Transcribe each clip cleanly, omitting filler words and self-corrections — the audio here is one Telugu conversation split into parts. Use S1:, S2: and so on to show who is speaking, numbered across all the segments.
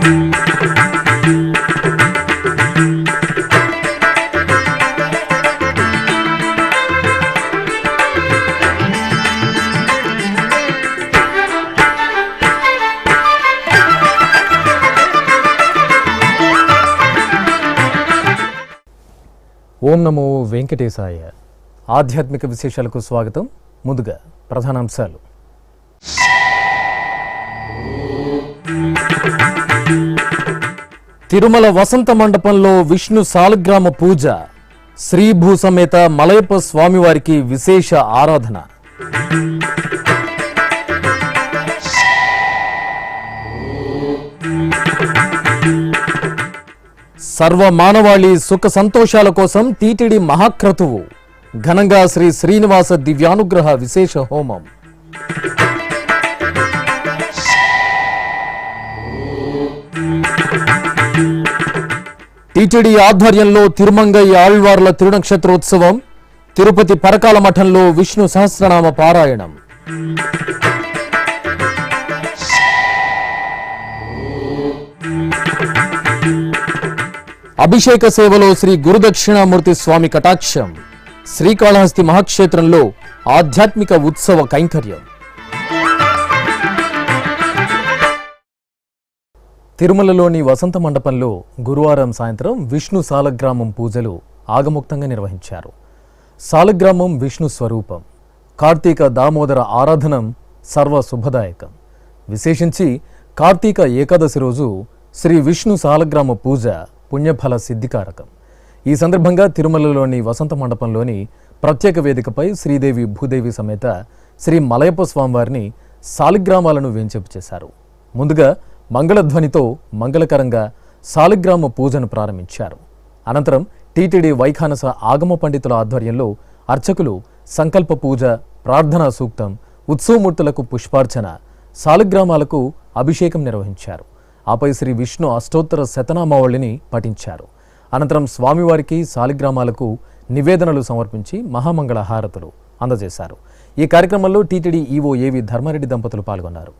S1: ఓం నమో వెంకటేశాయ. ఆధ్యాత్మిక విశేషాలకు స్వాగతం. ముందుగా ప్రధానాంశాలు. తిరుమల వసంత మండపంలో విష్ణు సాలగ్రామ పూజ, శ్రీభూ సమేత మలయప్ప స్వామివారికి విశేష ఆరాధన. సర్వ మానవాళి సుఖ సంతోషాల కోసం టీటీడీ మహాక్రతువు, ఘనంగా శ్రీ శ్రీనివాస దివ్యానుగ్రహ విశేష హోమం. టీటీడీ ఆధ్వర్యంలో తిరుమంగై ఆళ్వార్ల తిరునక్షత్రోత్సవం, తిరుపతి పరకాల మఠంలో విష్ణు సహస్రనామ పారాయణం. అభిషేక సేవలో శ్రీ గురుదక్షిణామూర్తి స్వామి కటాక్షం, శ్రీకాళహస్తి మహాక్షేత్రంలో ఆధ్యాత్మిక ఉత్సవ కైంకర్యం. తిరుమలలోని వసంత మండపంలో గురువారం సాయంత్రం విష్ణు సాలగ్రామం పూజలు ఆగముక్తంగా నిర్వహించారు. సాలగ్రామం విష్ణు స్వరూపం, కార్తీక దామోదర ఆరాధనం సర్వ శుభదాయకం. విశేషించి కార్తీక ఏకాదశి రోజు శ్రీ విష్ణు సాలగ్రామ పూజ పుణ్యఫల సిద్ధికారకం. ఈ సందర్భంగా తిరుమలలోని వసంత మండపంలోని ప్రత్యేక వేదికపై శ్రీదేవి భూదేవి సమేత శ్రీ మలయప్ప స్వామివారిని సాలిగ్రామాలను వేంచేపు చేశారు. ముందుగా మంగళధ్వనితో మంగళకరంగా సాలిగ్రామ పూజను ప్రారంభించారు. అనంతరం టీటీడీ వైఖానస ఆగమ పండితుల ఆధ్వర్యంలో అర్చకులు సంకల్ప పూజ, ప్రార్థనా సూక్తం, ఉత్సవమూర్తులకు పుష్పార్చన, సాలిగ్రామాలకు అభిషేకం నిర్వహించారు. ఆపై శ్రీ విష్ణు అష్టోత్తర శతనామావళిని పఠించారు. అనంతరం స్వామివారికి సాలిగ్రామాలకు నివేదనలు సమర్పించి మహామంగళ హారతులు అందజేశారు. ఈ కార్యక్రమంలో టీటీడీ ఈవో ఏవి ధర్మారెడ్డి దంపతులు పాల్గొన్నారు.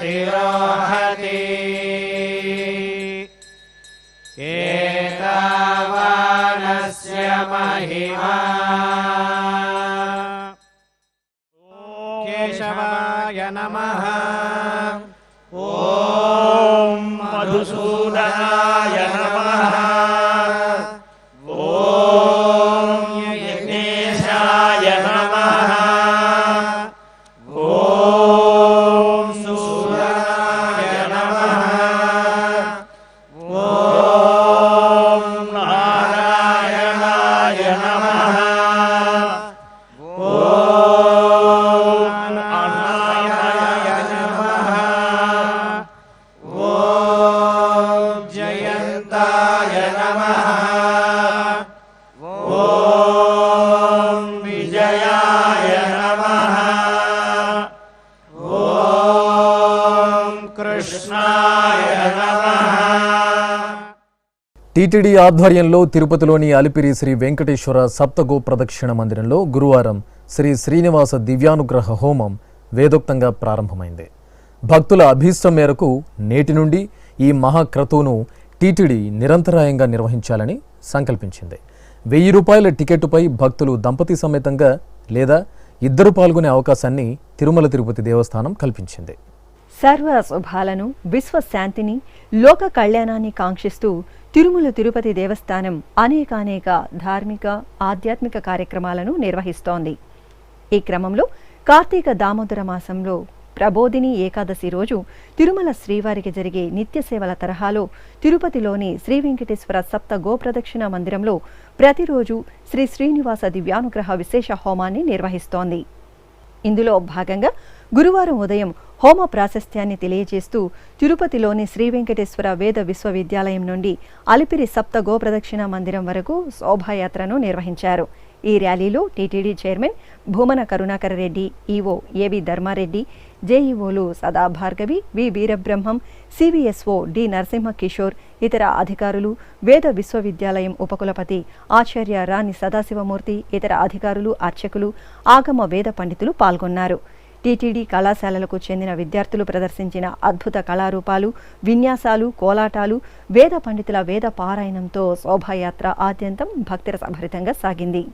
S2: యదన్నేనాతిరోహతి ఏతావానస్య మహిమా. కేశవాయ నమః. ఓం మధుసూదనాయ నమః.
S1: టీటీడీ ఆధ్వర్యంలో తిరుపతిలోని అలిపిరి శ్రీ వెంకటేశ్వర సప్తగో ప్రదక్షిణ మందిరంలో గురువారం శ్రీ శ్రీనివాస దివ్యానుగ్రహ హోమం వేదోక్తంగా ప్రారంభమైంది. భక్తుల అభీష్టం మేరకు నేటి నుండి ఈ మహాక్రతువును టీటీడీ నిరంతరాయంగా నిర్వహించాలని సంకల్పించింది. 1000 రూపాయల టికెట్టుపై భక్తులు దంపతి సమేతంగా లేదా ఇద్దరు పాల్గొనే అవకాశాన్ని తిరుమల తిరుపతి దేవస్థానం కల్పించింది.
S3: సర్వ శుభాలను, విశ్వశాంతిని, లోక కళ్యాణాన్ని కాంక్షిస్తూ తిరుమల తిరుపతి దేవస్థానం అనేక ధార్మిక, ఆధ్యాత్మిక కార్యక్రమాలను నిర్వహిస్తోంది. ఈ క్రమంలో కార్తీక దామోదర మాసంలో ప్రబోధిని ఏకాదశి రోజు తిరుమల శ్రీవారికి జరిగే నిత్య సేవల తరహాలో తిరుపతిలోని శ్రీ వెంకటేశ్వర సప్త గోప్రదక్షిణ మందిరంలో ప్రతిరోజు శ్రీ శ్రీనివాస దివ్యానుగ్రహ విశేష హోమాన్ని నిర్వహిస్తోంది. ఇందులో భాగంగా గురువారం ఉదయం హోమ ప్రాశస్త్యాన్ని తెలియజేస్తూ తిరుపతిలోని శ్రీ వెంకటేశ్వర వేద విశ్వవిద్యాలయం నుండి అలిపిరి సప్త గోప్రదక్షిణ మందిరం వరకు శోభాయాత్రను నిర్వహించారు. ఈ ర్యాలీలో టీటీడీ చైర్మన్ భూమన కరుణాకర రెడ్డి, ఈవో ఏవి ధర్మారెడ్డి, జేఈఓలు సదా భార్గవి, వి వీరబ్రహ్మం, సివిఎస్ఓ డి నరసింహ కిషోర్, ఇతర అధికారులు, వేద విశ్వవిద్యాలయం ఉపకులపతి ఆచార్య రాణి సదాశివమూర్తి, ఇతర అధికారులు, అర్చకులు, ఆగమ వేద పండితులు పాల్గొన్నారు. టీటీడీ కళాశాలలకు చెందిన విద్యార్థులు ప్రదర్శించిన అద్భుత కళారూపాలు, విన్యాసాలు, కోలాటాలు, వేద పండితుల వేద పారాయణంతో శోభాయాత్ర ఆద్యంతం భక్తిరసభరితంగా సాగింది.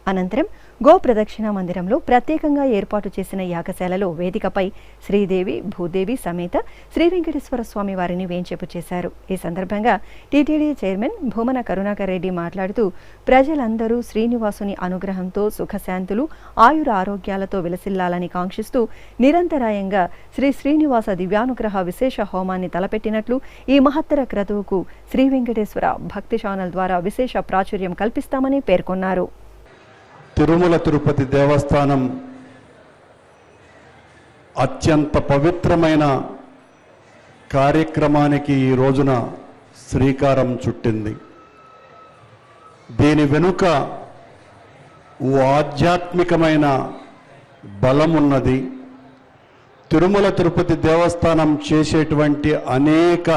S3: అనంతరం గోప్రదక్షిణ మందిరంలో ప్రత్యేకంగా ఏర్పాటు చేసిన యాగశాలలో వేదికపై శ్రీదేవి, భూదేవి సమేత శ్రీ వెంకటేశ్వర స్వామి వారిని వేంచేపు చేశారు. ఈ సందర్భంగా టీటీడీ చైర్మన్ భూమన కరుణాకర్ రెడ్డి మాట్లాడుతూ ప్రజలందరూ శ్రీనివాసుని అనుగ్రహంతో సుఖశాంతులు, ఆయుర ఆరోగ్యాలతో విలసిల్లాలని కాంక్షిస్తూ నిరంతరాయంగా శ్రీ శ్రీనివాస దివ్యానుగ్రహ విశేష హోమాన్ని తలపెట్టినట్లు, ఈ మహత్తర క్రతువుకు శ్రీ వెంకటేశ్వర భక్తి ఛానల్ ద్వారా విశేష ప్రాచుర్యం కల్పిస్తామని పేర్కొన్నారు.
S4: తిరుమల తిరుపతి దేవస్థానం అత్యంత పవిత్రమైన కార్యక్రమానికి ఈ రోజున శ్రీకారం చుట్టింది. దీని వెనుక ఓ ఆధ్యాత్మికమైన బలం ఉన్నది. తిరుమల తిరుపతి దేవస్థానం చేసేటువంటి అనేక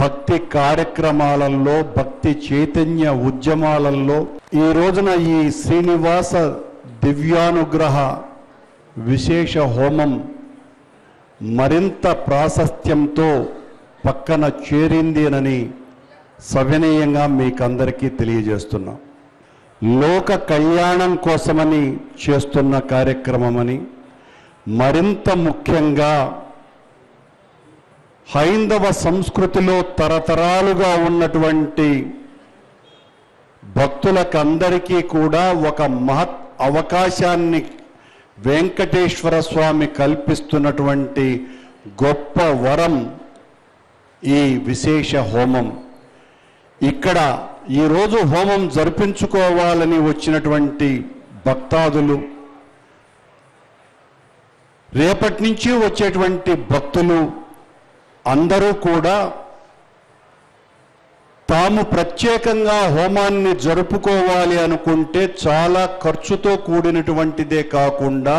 S4: భక్తి కార్యక్రమాలలో, భక్తి చైతన్య ఉద్యమాలలో ఈ రోజున ఈ శ్రీనివాస దివ్యానుగ్రహ విశేష హోమం మరింత ప్రాశస్త్యంతో పక్కన చేరింది అని సవినయంగా మీకందరికీ తెలియజేస్తున్నాం. లోక కళ్యాణం కోసమని చేస్తున్న కార్యక్రమమని, మరింత ముఖ్యంగా హైందవ సంస్కృతిలో తరతరాలుగా ఉన్నటువంటి భక్తులకందరికీ కూడా ఒక మహత్ అవకాశాన్ని వెంకటేశ్వర స్వామి కల్పిస్తున్నటువంటి గొప్ప వరం ఈ విశేష హోమం. ఇక్కడ ఈరోజు హోమం జరిపించుకోవాలని వచ్చినటువంటి భక్తాదులు, రేపటి నుంచి వచ్చేటువంటి భక్తులు అందరూ కూడా తాము ప్రత్యేకంగా హోమాన్ని జరుపుకోవాలి అనుకుంటే చాలా ఖర్చుతో కూడినటువంటిదే కాకుండా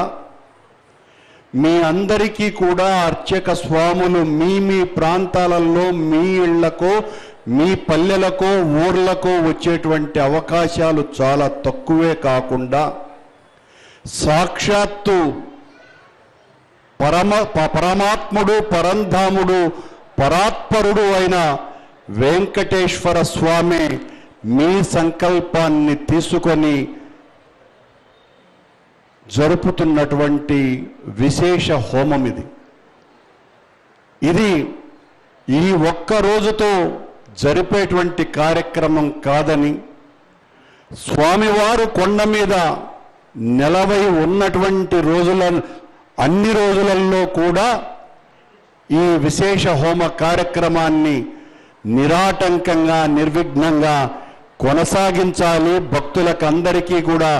S4: మీ అందరికీ కూడా అర్చక స్వాములు మీ మీ ప్రాంతాలలో, మీ ఇళ్లకో, మీ పల్లెలకో, ఊర్లకో వచ్చేటువంటి అవకాశాలు చాలా తక్కువే కాకుండా సాక్షాత్తు పరమాత్ముడు, పరంధాముడు, పరాత్పరుడు అయిన వెంకటేశ్వర స్వామి మీ సంకల్పాన్ని తీసుకొని జరుపుతున్నటువంటి విశేష హోమం ఇది. ఇది ఈ ఒక్క రోజుతో జరిపేటువంటి కార్యక్రమం కాదని, స్వామివారు కొండ మీద నెలవై ఉన్నటువంటి అన్ని రోజులలో కూడా ఈ విశేష హోమ కార్యక్రమాన్ని నిరాటంకంగా, నిర్విఘ్నంగా కొనసాగించాలి. భక్తులకందరికీ కూడా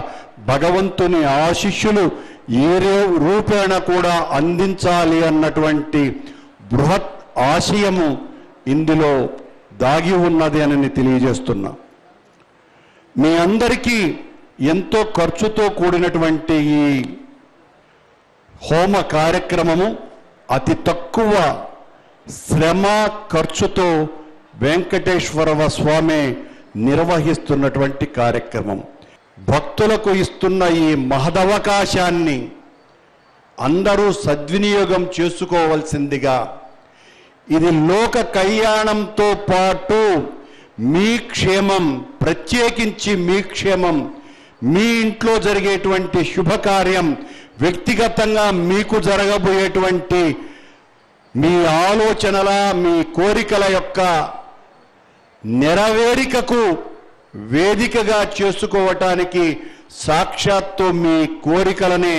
S4: భగవంతుని ఆశీస్సులు ఏ రూపేణ కూడా అందించాలి అన్నటువంటి బృహత్ ఆశయము ఇందులో దాగి ఉన్నది అని తెలియజేస్తున్నా. మీ అందరికీ ఎంతో ఖర్చుతో కూడినటువంటి ఈ హోమ కార్యక్రమము అతి తక్కువ శ్రమ ఖర్చుతో వెంకటేశ్వర స్వామి నిర్వహిస్తున్నటువంటి కార్యక్రమం. భక్తులకు ఇస్తున్న ఈ మహదవకాశాన్ని అందరూ సద్వినియోగం చేసుకోవాల్సిందిగా, ఇది లోక కళ్యాణంతో పాటు మీ క్షేమం, ప్రత్యేకించి మీ క్షేమం, మీ ఇంట్లో జరిగేటువంటి శుభకార్యం, వ్యక్తిగతంగా మీకు జరగబోయేటువంటి మీ ఆలోచనల, మీ కోరికల యొక్క నెరవేరికకు వేదికగా చేసుకోవటానికి సాక్షాత్తు మీ కోరికలనే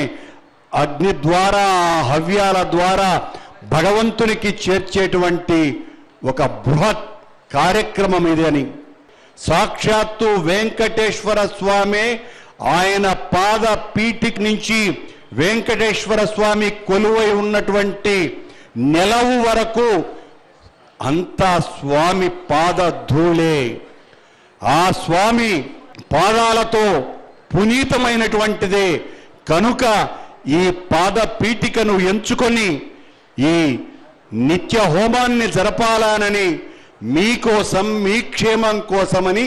S4: అగ్ని ద్వారా, హవ్యాల ద్వారా భగవంతునికి చేర్చేటువంటి ఒక బృహత్ కార్యక్రమం ఇది అని సాక్షాత్తు వెంకటేశ్వర స్వామి ఆయన పాద పీఠిక నుంచి వెంకటేశ్వర స్వామి కొలువై ఉన్నటువంటి నెలవు వరకు అంతా స్వామి పాద ధూళే. ఆ స్వామి పాదాలతో పునీతమైనటువంటిదే కనుక ఈ పాద పీఠికను ఎంచుకొని ఈ నిత్య హోమాన్ని జరపాలనని, మీకోసం, మీ క్షేమం కోసమని,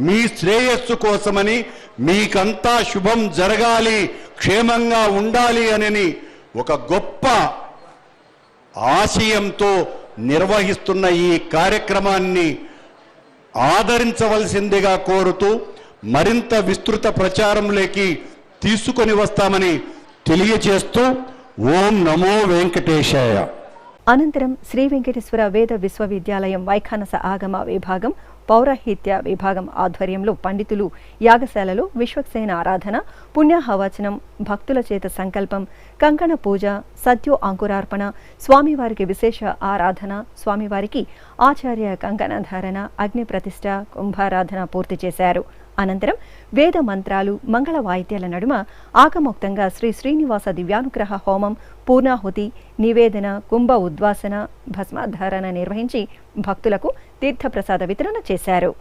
S4: మీ శ్రేయస్సు కోసమని, మీకంతా శుభం జరగాలి, క్షేమంగా ఉండాలి అని ఒక గొప్ప ఆశయంతో నిర్వహిస్తున్న ఈ కార్యక్రమాన్ని ఆదరించవలసిందిగా కోరుతూ మరింత విస్తృత ప్రచారంలోకి తీసుకొని వస్తామని తెలియజేస్తూ ఓం నమో వెంకటేశాయ.
S3: అనంతరం శ్రీ వెంకటేశ్వర వేద విశ్వవిద్యాలయం వైఖానస ఆగమ విభాగం, పౌరాహిత్య విభాగం ఆధ్వర్యంలో పండితులు యాగశాలలో విశ్వక్సేన ఆరాధన, పుణ్యాహవచనం, భక్తుల చేత సంకల్పం, కంకణ పూజ, సత్యో అంకురార్పణ, స్వామివారికి విశేష ఆరాధన, స్వామివారికి ఆచార్య కంకణ ధారణ, అగ్ని ప్రతిష్ఠ, కుంభారాధన పూర్తి చేశారు. అనంతరం వేద మంత్రాలు, మంగళ వాయిద్యాల నడుమ ఆగమోక్తంగా శ్రీ శ్రీనివాస దివ్యానుగ్రహ హోమం, పూర్ణాహుతి, నివేదన, కుంభ ఉద్వాసన, భస్మాధారణ నిర్వహించి భక్తులకు తీర్థప్రసాద వితరణ చేశారు.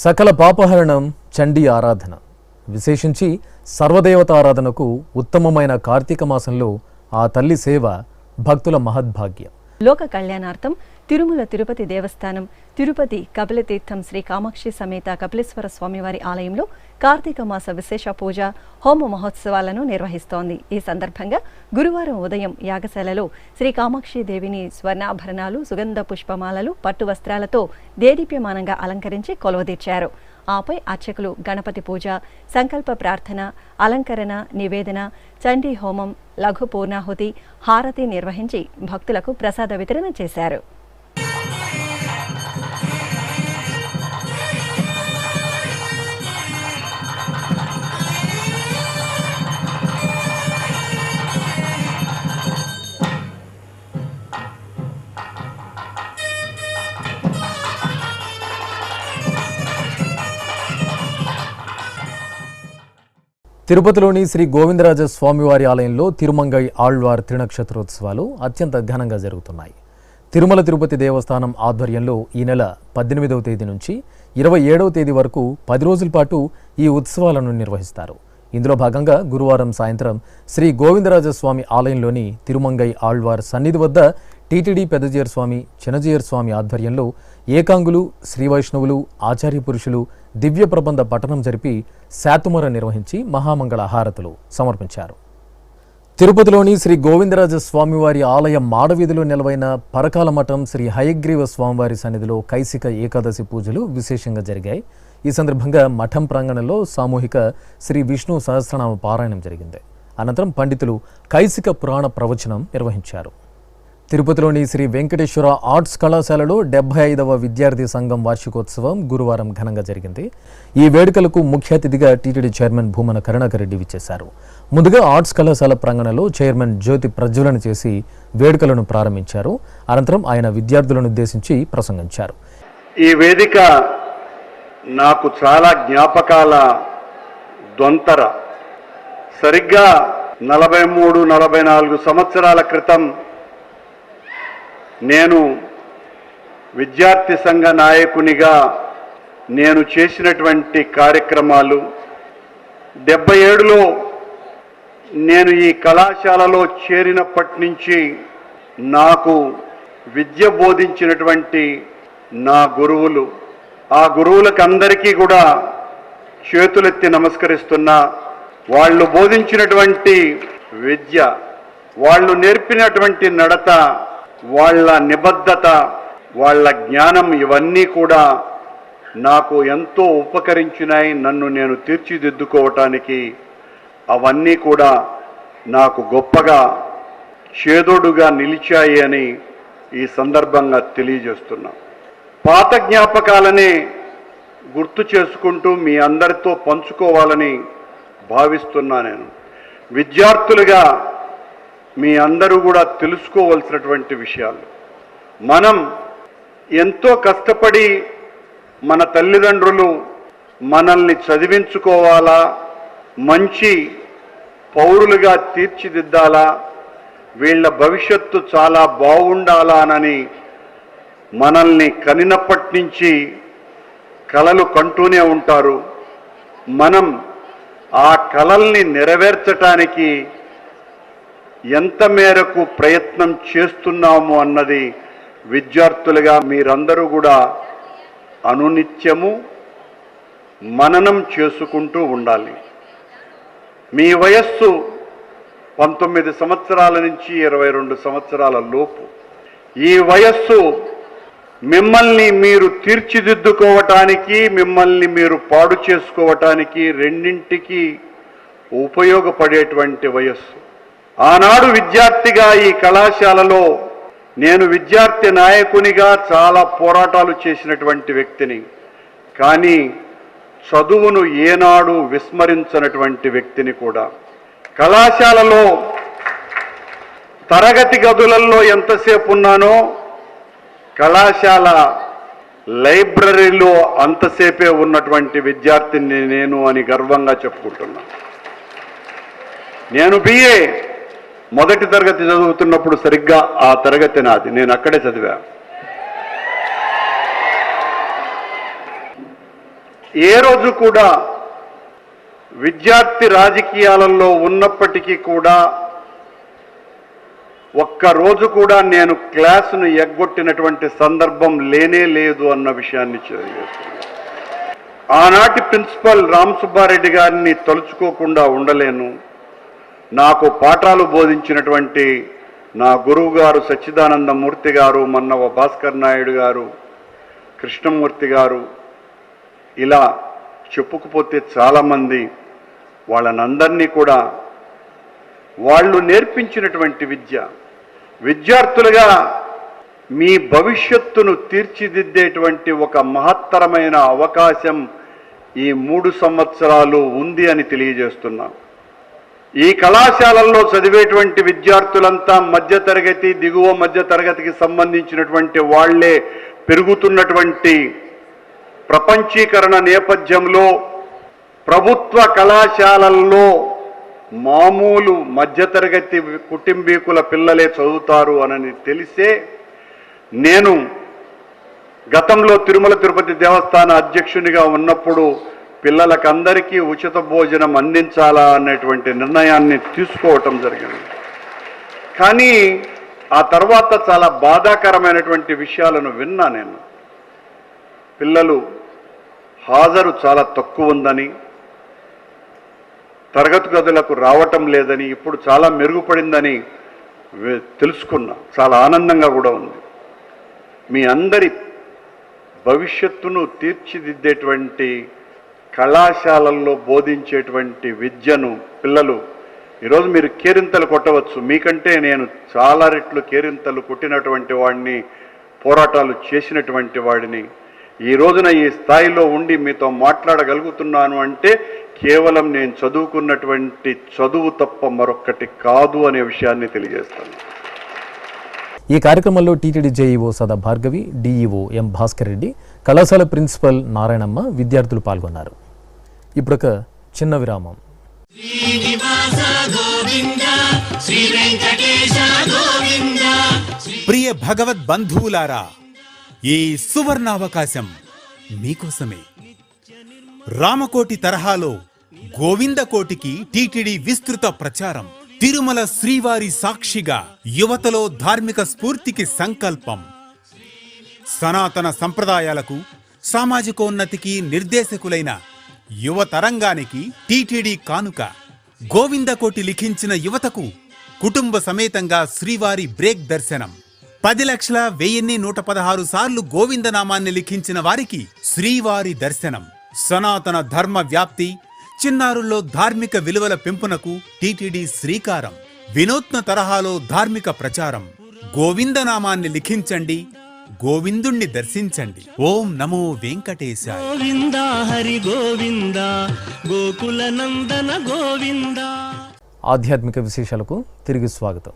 S1: సకల పాపహరణం చండీ ఆరాధన. విశేషించి సర్వదేవతారాధనకు ఉత్తమమైన కార్తీక మాసంలో ఆ తల్లి సేవ భక్తుల మహద్భాగ్యం.
S3: లోక కళ్యాణార్థం తిరుమల తిరుపతి దేవస్థానం తిరుపతి కపిలతీర్థం శ్రీ కామాక్షి సమేత కపిలేశ్వర స్వామివారి ఆలయంలో కార్తీక మాస విశేష పూజ, హోమ మహోత్సవాలను నిర్వహిస్తోంది. ఈ సందర్భంగా గురువారం ఉదయం యాగశాలలో శ్రీ కామాక్షి దేవిని స్వర్ణాభరణాలు, సుగంధ పుష్పమాలలు, పట్టు వస్త్రాలతో దేదీప్యమానంగా అలంకరించి కొలువదీర్చారు. ఆపై అర్చకులు గణపతి పూజ, సంకల్ప ప్రార్థన, అలంకరణ, నివేదన, చండీ హోమం, లఘు పూర్ణాహుతి, హారతి నిర్వహించి భక్తులకు ప్రసాద వితరణ చేశారు.
S1: తిరుపతిలోని శ్రీ గోవిందరాజ స్వామివారి ఆలయంలో తిరుమంగై ఆళ్వార్ త్రినక్షత్రోత్సవాలు అత్యంత ఘనంగా జరుగుతున్నాయి. తిరుమల తిరుపతి దేవస్థానం ఆధ్వర్యంలో ఈ నెల 18వ తేదీ నుంచి 27వ తేదీ వరకు 10 రోజుల పాటు ఈ ఉత్సవాలను నిర్వహిస్తారు. ఇందులో భాగంగా గురువారం సాయంత్రం శ్రీ గోవిందరాజ స్వామి ఆలయంలోని తిరుమంగై ఆళ్వార్ సన్నిధి వద్ద టీటీడీ పెద్దజీయర్ స్వామి, చిన్నజీయర్ స్వామి ఆధ్వర్యంలో ఏకాంగులు, శ్రీ వైష్ణవులు, ఆచార్య పురుషులు దివ్య ప్రబంధ పఠనం జరిపి శాతుమర నిర్వహించి మహామంగళ హారతులు సమర్పించారు. తిరుపతిలోని శ్రీ గోవిందరాజ స్వామివారి ఆలయ మాడవీధిలో నెలవైన పరకాల మఠం శ్రీ హయగ్రీవ స్వామివారి సన్నిధిలో కైసిక ఏకాదశి పూజలు విశేషంగా జరిగాయి. ఈ సందర్భంగా మఠం ప్రాంగణంలో సామూహిక శ్రీ విష్ణు సహస్రనామ పారాయణం జరిగింది. అనంతరం పండితులు కైసిక పురాణ ప్రవచనం నిర్వహించారు. తిరుపతిలోని శ్రీ వెంకటేశ్వర ఆర్ట్స్ కళాశాలలో 75వ విద్యార్థి సంఘం వార్షికోత్సవం గురువారం ఘనంగా జరిగింది. ఈ వేడుకలకు ముఖ్య అతిథిగా టీటీడీ చైర్మన్ భూమన కరుణాకర్ రెడ్డి విచ్చేశారు. ముందుగా ఆర్ట్స్ కళాశాల ప్రాంగణంలో చైర్మన్ జ్యోతి ప్రజ్వలన చేసి వేడుకలను ప్రారంభించారు. అనంతరం ఆయన విద్యార్థులను ఉద్దేశించి ప్రసంగించారు.
S4: ఈ వేదిక నాకు చాలా జ్ఞాపకాల దొంతర. సరిగ్గా 43-44 సంవత్సరాల క్రితం నేను విద్యార్థి సంఘ నాయకునిగా నేను చేసినటువంటి కార్యక్రమాలు, 77లో నేను ఈ కళాశాలలో చేరినప్పటి నుంచి నాకు విద్య బోధించినటువంటి నా గురువులు, ఆ గురువులకు అందరికీ కూడా చేతులెత్తి నమస్కరిస్తున్నా. వాళ్ళు బోధించినటువంటి విద్య, వాళ్ళు నేర్పినటువంటి నడత, వాళ్ళ నిబద్ధత, వాళ్ళ జ్ఞానం ఇవన్నీ కూడా నాకు ఎంతో ఉపకరించినాయి. నన్ను నేను తీర్చిదిద్దుకోవటానికి అవన్నీ కూడా నాకు గొప్పగా చేదోడుగా నిలిచాయి అని ఈ సందర్భంగా తెలియజేస్తున్నా. పాత జ్ఞాపకాలనే గుర్తు చేసుకుంటూ మీ అందరితో పంచుకోవాలని భావిస్తున్నా. నేను విద్యార్థులుగా మీ అందరూ కూడా తెలుసుకోవాల్సినటువంటి విషయాలు, మనం ఎంతో కష్టపడి మన తల్లిదండ్రులు మనల్ని చదివించుకోవాలా, మంచి పౌరులుగా తీర్చిదిద్దాలా, వీళ్ళ భవిష్యత్తు చాలా బాగుండాలానని మనల్ని కనినప్పటి నుంచి కలలు కంటూనే ఉంటారు. మనం ఆ కలల్ని నెరవేర్చటానికి ఎంత మేరకు ప్రయత్నం చేస్తున్నాము అన్నది విద్యార్థులుగా మీరందరూ కూడా అనునిత్యము మననం చేసుకుంటూ ఉండాలి. మీ వయస్సు 19 సంవత్సరాల నుంచి 22 సంవత్సరాల లోపు. ఈ వయస్సు మిమ్మల్ని మీరు తీర్చిదిద్దుకోవటానికి, మిమ్మల్ని మీరు పాడు చేసుకోవటానికి రెండింటికి ఉపయోగపడేటువంటి వయస్సు. ఆనాడు విద్యార్థిగా ఈ కళాశాలలో నేను విద్యార్థి నాయకునిగా చాలా పోరాటాలు చేసినటువంటి వ్యక్తిని, కానీ చదువును ఏనాడు విస్మరించినటువంటి వ్యక్తిని కూడా. కళాశాలలో తరగతి గదులలో ఎంతసేపు ఉన్నానో కళాశాల లైబ్రరీలో అంతసేపే ఉన్నటువంటి విద్యార్థిని నేను అని గర్వంగా చెప్పుకుంటున్నా. నేను BA మొదటి తరగతి చదువుతున్నప్పుడు సరిగ్గా ఆ తరగతి నాది, నేను అక్కడే చదివా. ఏ రోజు కూడా విద్యార్థి రాజకీయాలలో ఉన్నప్పటికీ కూడా ఒక్కరోజు కూడా నేను క్లాసును ఎగ్గొట్టినటువంటి సందర్భం లేనే లేదు అన్న విషయాన్ని తెలియజేస్తున్నాను. ఆనాటి ప్రిన్సిపల్ రామ్ సుబ్బారెడ్డి గారిని తలుచుకోకుండా ఉండలేను. నాకు పాఠాలు బోధించినటువంటి నా గురువు గారు సచ్చిదానందమూర్తి గారు, మన్నవ భాస్కర్ నాయుడు గారు, కృష్ణమూర్తి గారు, ఇలా చెప్పుకుపోతే చాలామంది, వాళ్ళనందరినీ కూడా వాళ్ళు నేర్పించినటువంటి విద్య, విద్యార్థులుగా మీ భవిష్యత్తును తీర్చిదిద్దేటువంటి ఒక మహత్తరమైన అవకాశం ఈ 3 సంవత్సరాలు ఉంది అని తెలియజేస్తున్నాం. ఈ కళాశాలల్లో చదివేటువంటి విద్యార్థులంతా మధ్యతరగతి, దిగువ మధ్యతరగతికి సంబంధించినటువంటి వాళ్లే పెరుగుతున్నటువంటి ప్రపంచీకరణ నేపథ్యంలో ప్రభుత్వ కళాశాలల్లో మామూలు మధ్యతరగతి కుటుంబీకుల పిల్లలే చదువుతారు అని తెలిసే నేను గతంలో తిరుమల తిరుపతి దేవస్థాన అధ్యక్షునిగా ఉన్నప్పుడు పిల్లలకందరికీ ఉచిత భోజనం అందించాలా అనేటువంటి నిర్ణయాన్ని తీసుకోవటం జరిగింది. కానీ ఆ తర్వాత చాలా బాధాకరమైనటువంటి విషయాలను విన్నా నేను. పిల్లలు హాజరు చాలా తక్కువ ఉందని, తరగతి గదులకు రావటం లేదని, ఇప్పుడు చాలా మెరుగుపడిందని తెలుసుకున్నా. చాలా ఆనందంగా కూడా ఉంది. మీ అందరి భవిష్యత్తును తీర్చిదిద్దేటువంటి కళాశాలల్లో బోధించేటువంటి విద్యను పిల్లలు ఈరోజు మీరు కేరింతలు కొట్టవచ్చు, మీకంటే నేను చాలా రెట్లు కేరింతలు కొట్టినటువంటి వాడిని, పోరాటాలు చేసినటువంటి వాడిని. ఈ రోజున ఈ స్థాయిలో ఉండి మీతో మాట్లాడగలుగుతున్నాను అంటే కేవలం నేను చదువుకున్నటువంటి చదువు తప్ప మరొక్కటి కాదు అనే విషయాన్ని తెలియజేస్తాను.
S1: ఈ కార్యక్రమంలో టీటీడీ జేఈఓ సదా భార్గవి, డీఈఓ ఎం భాస్కర్ రెడ్డి, కళాశాల ప్రిన్సిపల్ నారాయణమ్మ, విద్యార్థులు పాల్గొన్నారు. ఇప్పుడొక చిన్న విరామం.
S5: ప్రియ భగవద్ బంధువులారా, ఈ సువర్ణావకాశం మీకోసమే. రామకోటి తరహాలో గోవిందకోటికి టీటీడీ విస్తృత ప్రచారం. తిరుమల శ్రీవారి సాక్షిగా యువతలో ధార్మిక స్ఫూర్తికి సంకల్పం. సనాతన సంప్రదాయాలకు, సామాజికోన్నతికి నిర్దేశకులైన యువతరంగానికి టీటీడీ కానుక. గోవిందకోటి లిఖించిన యువతకు కుటుంబ సమేతంగా శ్రీవారి బ్రేక్ దర్శనం. 10,01,116 సార్లు గోవిందనామాన్ని లిఖించిన వారికి శ్రీవారి దర్శనం. సనాతన ధర్మ వ్యాప్తి, చిన్నారుల్లో ధార్మిక విలువల పెంపునకు టీటీడీ శ్రీకారం. వినూత్న తరహాలో ధార్మిక ప్రచారం. గోవిందనామాన్ని లిఖించండి, గోవిందుణ్ణి దర్శించండి. ఓం నమో వెంకటేశాయ.
S6: గోవింద హరి గోవింద, గోకుల నందన గోవింద.
S1: ఆధ్యాత్మిక విశేషాలకు తిరిగి స్వాగతం.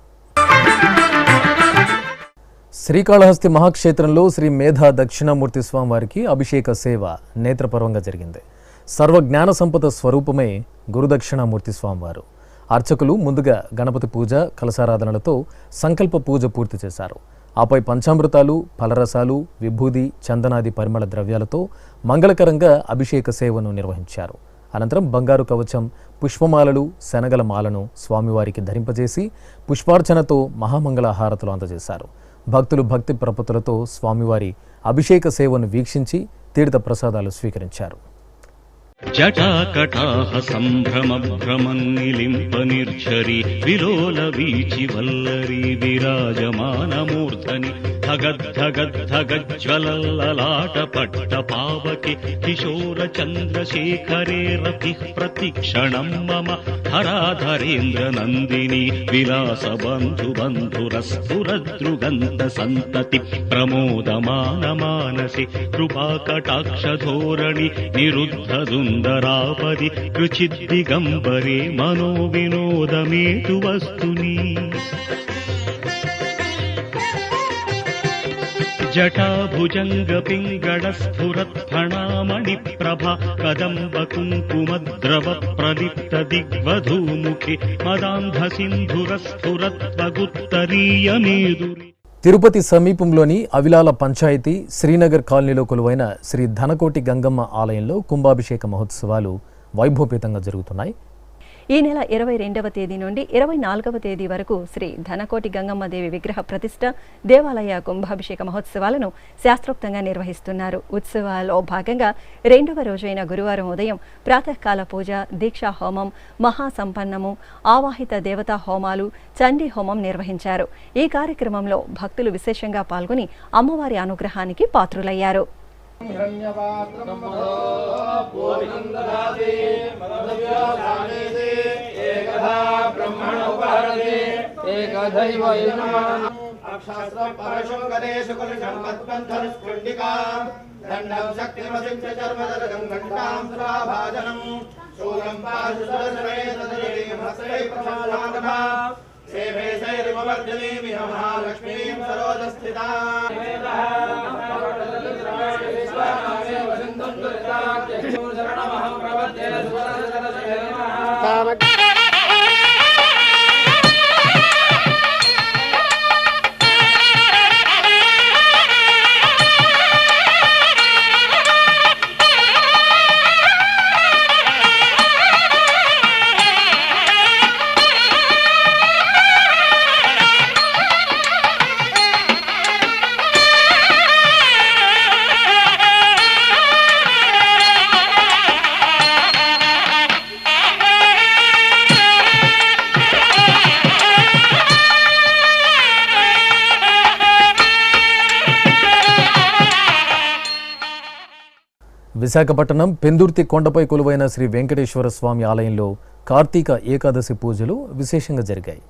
S1: శ్రీకాళహస్తి మహాక్షేత్రంలో శ్రీ మేధా దక్షిణామూర్తి స్వామివారికి అభిషేక సేవ నేత్రపర్వంగా జరిగింది. సర్వజ్ఞాన సంపద స్వరూపమే గురుదక్షిణామూర్తి స్వామివారు. అర్చకులు ముందుగా గణపతి పూజ, కలశారాధనలతో సంకల్ప పూజ పూర్తి చేశారు. ఆపై పంచామృతాలు, ఫలరసాలు, విభూది, చందనాది పరిమళ ద్రవ్యాలతో మంగళకరంగా అభిషేక సేవను నిర్వహించారు. అనంతరం బంగారు కవచం, పుష్పమాలలు, శనగల మాలను స్వామివారికి ధరింపజేసి పుష్పార్చనతో మహామంగళ హారతులు అందజేశారు. భక్తులు భక్తి ప్రపత్తులతో స్వామివారి అభిషేక సేవను వీక్షించి తీర్థ ప్రసాదాలు స్వీకరించారు.
S6: జటాకటాహ సంభ్రమ భ్రమన్నిలింప నిర్ఝరి విలోల వీచి వల్లరి విరాజమానమూర్ధని ధగద్ధగద్ధగజ్వలల్లలాట పట్ట పావకి కిశోర చంద్రశేఖరే రతి ప్రతిక్షణం మమ హరాధరేంద్ర నందిని విలాస బంధు బంధురస్ఫురదృగంత సంతతి ప్రమోదమాన మానసి కృపాకటాక్ష ధోరణి నిరుద్ధ సుందరాపది రుచిద్దిగంబరే మనో వినోదమేతు వస్తుని జటాభుజంగ పింగళ స్ఫురత్ ఫణామణి ప్రభ కదంబ కుంకుమద్రవ ప్రలిప్త దిగ్వధూముఖి మదాంధ సింధుర స్ఫురత్వగుత్తరీయ మేదురి.
S1: తిరుపతి సమీపంలోని అవిలాల పంచాయతీ శ్రీనగర్ కాలనీలో కొలువైన శ్రీ ధనకోటి గంగమ్మ ఆలయంలో కుంభాభిషేక మహోత్సవాలు వైభవపేతంగా జరుగుతున్నాయి.
S3: ఈ నెల 22వ తేదీ నుండి 24వ తేదీ వరకు శ్రీ ధనకోటి గంగమ్మదేవి విగ్రహ ప్రతిష్ట, దేవాలయ కుంభాభిషేక మహోత్సవాలను శాస్త్రోక్తంగా నిర్వహిస్తున్నారు. ఉత్సవాల్లో భాగంగా 2వ రోజైన గురువారం ఉదయం ప్రాతకాల పూజ, దీక్షా హోమం, మహాసంపన్నము, ఆవాహిత దేవతా హోమాలు, చండీ హోమం నిర్వహించారు. ఈ కార్యక్రమంలో భక్తులు విశేషంగా పాల్గొని అమ్మవారి అనుగ్రహానికి పాత్రులయ్యారు.
S1: విశాఖపట్నం పెందుర్తి కొండపై కొలువైన శ్రీ వెంకటేశ్వర స్వామి ఆలయంలో కార్తీక ఏకాదశి పూజలు విశేషంగా జరిగాయి.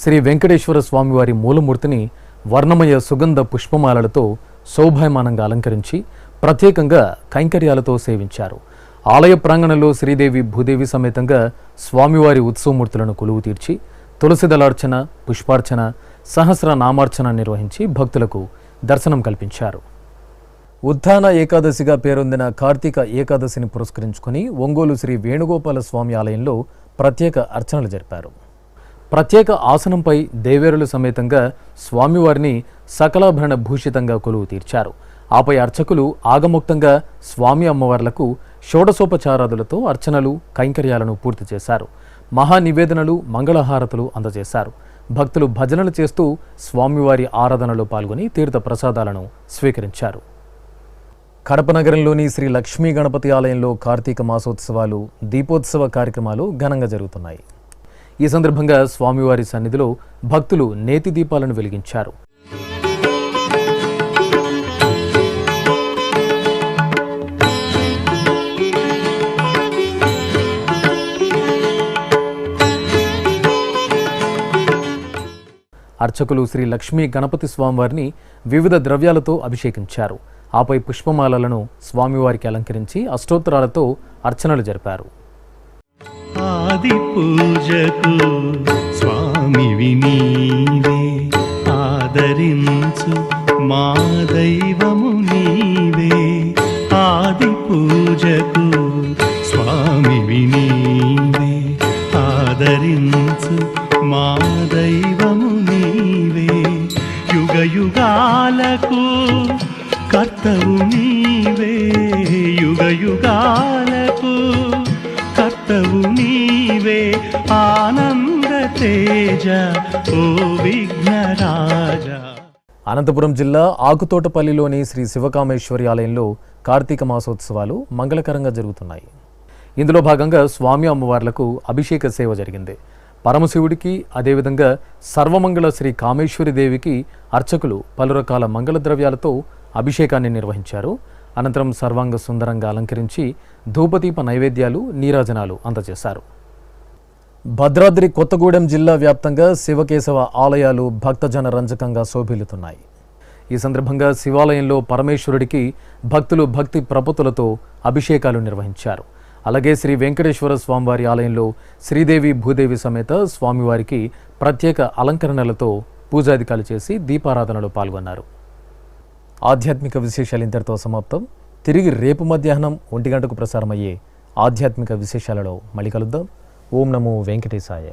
S1: శ్రీ వెంకటేశ్వర స్వామివారి మూలమూర్తిని వర్ణమయ సుగంధ పుష్పమాలలతో శోభాయమానంగా అలంకరించి ప్రత్యేకంగా కైంకర్యాలతో సేవించారు. ఆలయ ప్రాంగణంలో శ్రీదేవి భూదేవి సమేతంగా స్వామివారి ఉత్సవమూర్తులను కొలువు తీర్చి తులసిదళార్చన, పుష్పార్చన, సహస్ర నామార్చన నిర్వహించి భక్తులకు దర్శనం కల్పించారు. ఉత్థాన ఏకాదశిగా పేరొందిన కార్తీక ఏకాదశిని పురస్కరించుకుని ఒంగోలు శ్రీ వేణుగోపాల స్వామి ఆలయంలో ప్రత్యేక అర్చనలు జరిపారు. ప్రత్యేక ఆసనంపై దేవేరుల సమేతంగా స్వామివారిని సకలాభరణ భూషితంగా కొలువు తీర్చారు. ఆపై అర్చకులు ఆగమోక్తంగా స్వామి అమ్మవార్లకు షోడశోపచారాదులతో అర్చనలు, కైంకర్యాలను పూర్తి చేశారు. మహానివేదనలు, మంగళహారతులు అందజేశారు. భక్తులు భజనలు చేస్తూ స్వామివారి ఆరాధనలో పాల్గొని తీర్థ ప్రసాదాలను స్వీకరించారు. కడప నగరంలోని శ్రీ లక్ష్మీ గణపతి ఆలయంలో కార్తీక మాసోత్సవాలు, దీపోత్సవ కార్యక్రమాలు ఘనంగా జరుగుతున్నాయి. ఈ సందర్భంగా స్వామివారి సన్నిధిలో భక్తులు నేతి దీపాలను వెలిగించారు. అర్చకులు శ్రీ లక్ష్మీ గణపతి స్వామివారిని వివిధ ద్రవ్యాలతో అభిషేకించారు. ఆపై పుష్పమాలలను స్వామివారికి అలంకరించి అష్టోత్తరాలతో అర్చనలు జరిపారు.
S6: ఆది పూజకు స్వామివి నీవే, ఆదరించు మా దైవము నీవే. ఆది పూజకు స్వామివి నీవే, ఆదరించు మా దైవము నీవే. యుగ యుగాలకు కర్తవు నీవే, యుగ యుగాలకు కర్తవు నీవే. ఆనంద తేజ ఓ విఘ్నరాజా.
S1: అనంతపురం జిల్లా ఆకుతోటపల్లిలోని శ్రీ శివకామేశ్వరి ఆలయంలో కార్తీక మాసోత్సవాలు మంగళకరంగా జరుగుతున్నాయి. ఇందులో భాగంగా స్వామి అమ్మవార్లకు అభిషేక సేవ జరిగింది. పరమశివుడికి, అదేవిధంగా సర్వమంగళ శ్రీ కామేశ్వరి దేవికి అర్చకులు పలు రకాల మంగళ ద్రవ్యాలతో అభిషేకాన్ని నిర్వహించారు. అనంతరం సర్వాంగ సుందరంగా అలంకరించి ధూపదీప నైవేద్యాలు, నీరాజనాలు అందజేశారు. భద్రాద్రి కొత్తగూడెం జిల్లా వ్యాప్తంగా శివకేశవ ఆలయాలు భక్తజన రంజకంగా శోభిల్లుతున్నాయి. ఈ సందర్భంగా శివాలయంలో పరమేశ్వరుడికి భక్తులు భక్తి ప్రపత్తులతో అభిషేకాలు నిర్వహించారు. అలాగే శ్రీ వెంకటేశ్వర స్వామివారి ఆలయంలో శ్రీదేవి భూదేవి సమేత స్వామివారికి ప్రత్యేక అలంకరణలతో పూజాధికాలు చేసి దీపారాధనలో పాల్గొన్నారు. ఆధ్యాత్మిక విశేషాలు ఇంతటితో సమాప్తం. తిరిగి రేపు మధ్యాహ్నం 1 గంటకు ప్రసారమయ్యే ఆధ్యాత్మిక విశేషాలలో మళ్ళీ కలుద్దాం. ఓం నమో వెంకటేశాయ.